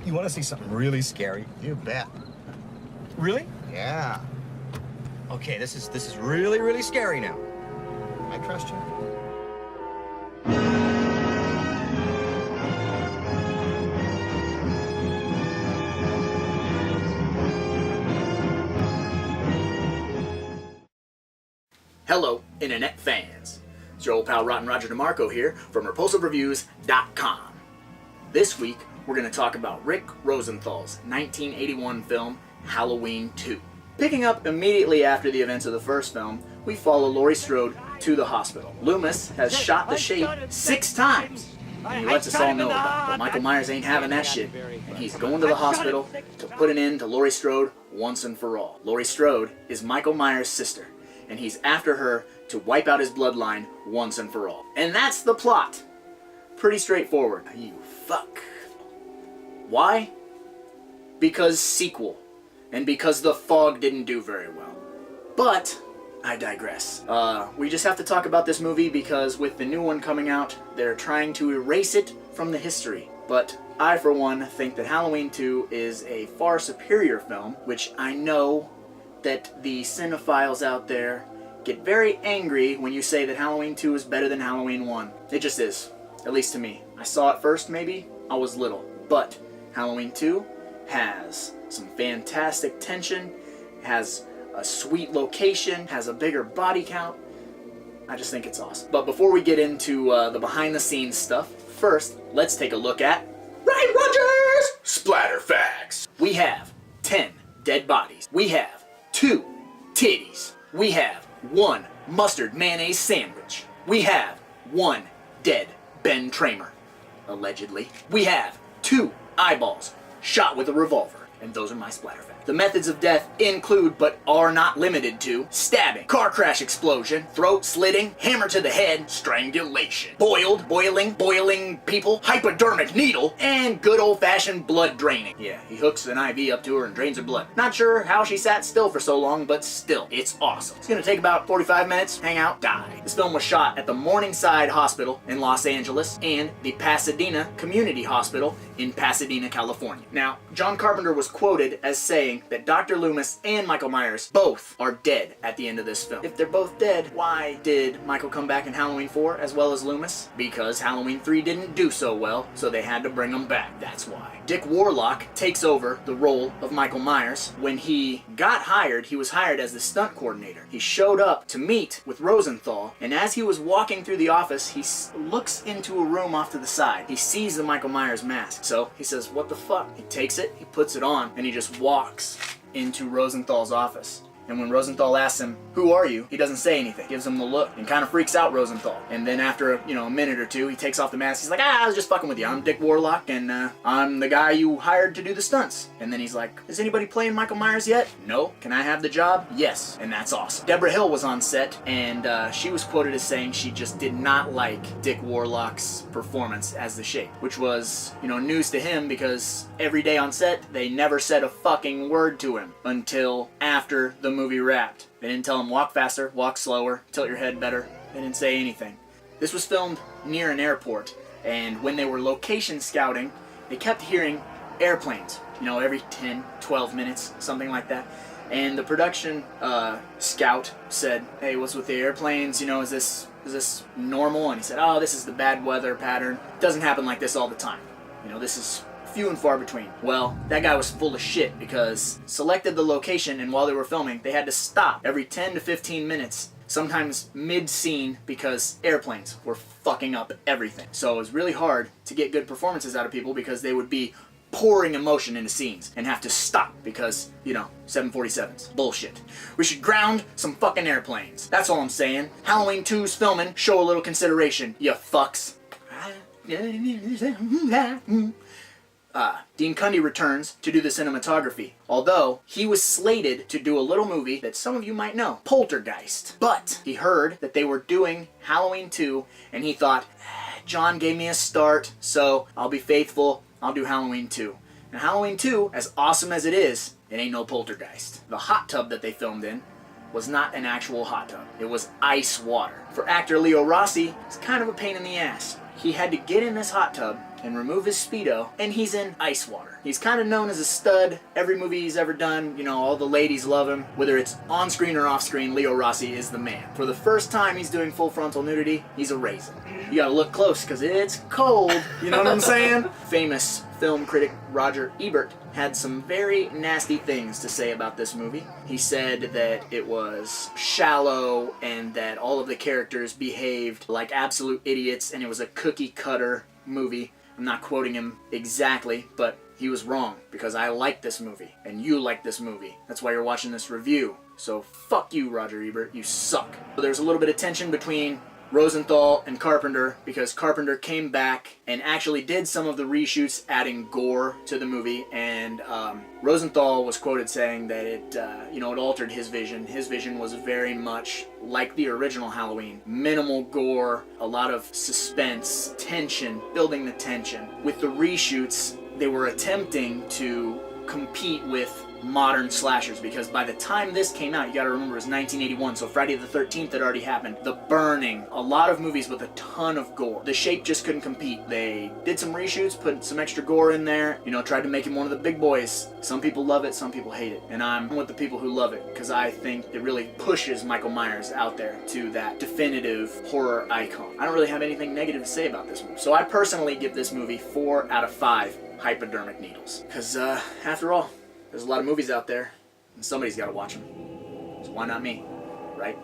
You want to see something really scary? You bet. Really? Yeah. Okay, this is really, really scary now. I trust you. Hello, Internet fans. It's your old pal Rottin Roger DeMarco here from RepulsiveReviews.com. This week, we're going to talk about Rick Rosenthal's 1981 film, Halloween 2. Picking up immediately after the events of the first film, we follow Laurie Strode to the hospital. Loomis has shot the Shape 6 times, and he lets us all know about it. But Michael Myers ain't having that shit, and he's going to the hospital to put an end to Laurie Strode once and for all. Laurie Strode is Michael Myers' sister, and he's after her to wipe out his bloodline once and for all. And that's the plot. Pretty straightforward. You fuck. Why? Because sequel. And because The Fog didn't do very well. But I digress. We just have to talk about this movie because with the new one coming out, they're trying to erase it from the history. But I, for one, think that Halloween 2 is a far superior film, which I know that the cinephiles out there get very angry when you say that Halloween 2 is better than Halloween 1. It just is. At least to me. I saw it first, maybe. I was little. But Halloween 2 has some fantastic tension, has a sweet location, has a bigger body count. I just think it's awesome. But before we get into the behind-the-scenes stuff, first, let's take a look at Rottin Roger's Splatter Facts. We have 10 dead bodies. We have 2 titties. We have 1 mustard mayonnaise sandwich. We have 1 dead Ben Tramer, allegedly. We have 2 eyeballs shot with a revolver. And those are my splatter facts. The methods of death include, but are not limited to, stabbing, car crash explosion, throat slitting, hammer to the head, strangulation, boiling people, hypodermic needle, and good old-fashioned blood draining. Yeah, he hooks an IV up to her and drains her blood. Not sure how she sat still for so long, but still, it's awesome. It's gonna take about 45 minutes, hang out, die. This film was shot at the Morningside Hospital in Los Angeles and the Pasadena Community Hospital in Pasadena, California. Now, John Carpenter was quoted as saying that Dr. Loomis and Michael Myers both are dead at the end of this film. If they're both dead, why did Michael come back in Halloween 4 as well as Loomis? Because Halloween 3 didn't do so well, so they had to bring them back. That's why. Dick Warlock takes over the role of Michael Myers. When he got hired, he was hired as the stunt coordinator. He showed up to meet with Rosenthal, and as he was walking through the office, he looks into a room off to the side. He sees the Michael Myers mask. So he says, "What the fuck?" He takes it, he puts it on, and he just walks into Rosenthal's office. And when Rosenthal asks him, "Who are you?" he doesn't say anything. Gives him the look and kind of freaks out Rosenthal. And then after, a minute or two, he takes off the mask. He's like, I was just fucking with you. I'm Dick Warlock, and I'm the guy you hired to do the stunts. And then he's like, is anybody playing Michael Myers yet? No. Can I have the job? Yes. And that's awesome. Deborah Hill was on set, and she was quoted as saying she just did not like Dick Warlock's performance as the Shape, which was, news to him because every day on set, they never said a fucking word to him until after the movie wrapped. They didn't tell him walk faster, walk slower, tilt your head better. They didn't say anything. This was filmed near an airport, and when they were location scouting, they kept hearing airplanes, every 10, 12 minutes, something like that. And the production scout said, "Hey, what's with the airplanes? Is this normal?" And he said, "Oh, this is the bad weather pattern. It doesn't happen like this all the time. This is few and far between." Well, that guy was full of shit because selected the location, and while they were filming, they had to stop every 10 to 15 minutes, sometimes mid-scene, because airplanes were fucking up everything. So it was really hard to get good performances out of people because they would be pouring emotion into scenes and have to stop because, 747s. Bullshit. We should ground some fucking airplanes. That's all I'm saying. Halloween 2's filming. Show a little consideration, you fucks. Dean Cundy returns to do the cinematography, although he was slated to do a little movie that some of you might know, Poltergeist. But he heard that they were doing Halloween 2, and he thought, John gave me a start, so I'll be faithful, I'll do Halloween 2. And Halloween 2, as awesome as it is, it ain't no Poltergeist. The hot tub that they filmed in was not an actual hot tub. It was ice water. For actor Leo Rossi, it's kind of a pain in the ass. He had to get in this hot tub and remove his Speedo, and he's in ice water. He's kind of known as a stud. Every movie he's ever done, you know, all the ladies love him. Whether it's on screen or off screen, Leo Rossi is the man. For the first time he's doing full frontal nudity, he's a raisin. You gotta look close, because it's cold. You know what I'm saying? Famous film critic Roger Ebert had some very nasty things to say about this movie. He said that it was shallow and that all of the characters behaved like absolute idiots and it was a cookie cutter movie. I'm not quoting him exactly, but he was wrong, because I like this movie and you like this movie. That's why you're watching this review. So fuck you, Roger Ebert, you suck. So there's a little bit of tension between Rosenthal and Carpenter, because Carpenter came back and actually did some of the reshoots, adding gore to the movie, and Rosenthal was quoted saying that it altered his vision. His vision was very much like the original Halloween. Minimal gore, a lot of suspense, tension, building the tension. With the reshoots, they were attempting to compete with modern slashers, because by the time this came out, you gotta remember, it was 1981, so Friday the 13th had already happened. The Burning, a lot of movies with a ton of gore. The Shape just couldn't compete. They did some reshoots, put some extra gore in there, tried to make him one of the big boys. Some people love it, some people hate it, and I'm with the people who love it, because I think it really pushes Michael Myers out there to that definitive horror icon. I don't really have anything negative to say about this movie, so I personally give this movie 4 out of 5 hypodermic needles, because after all, there's a lot of movies out there, and somebody's got to watch them. So why not me, right?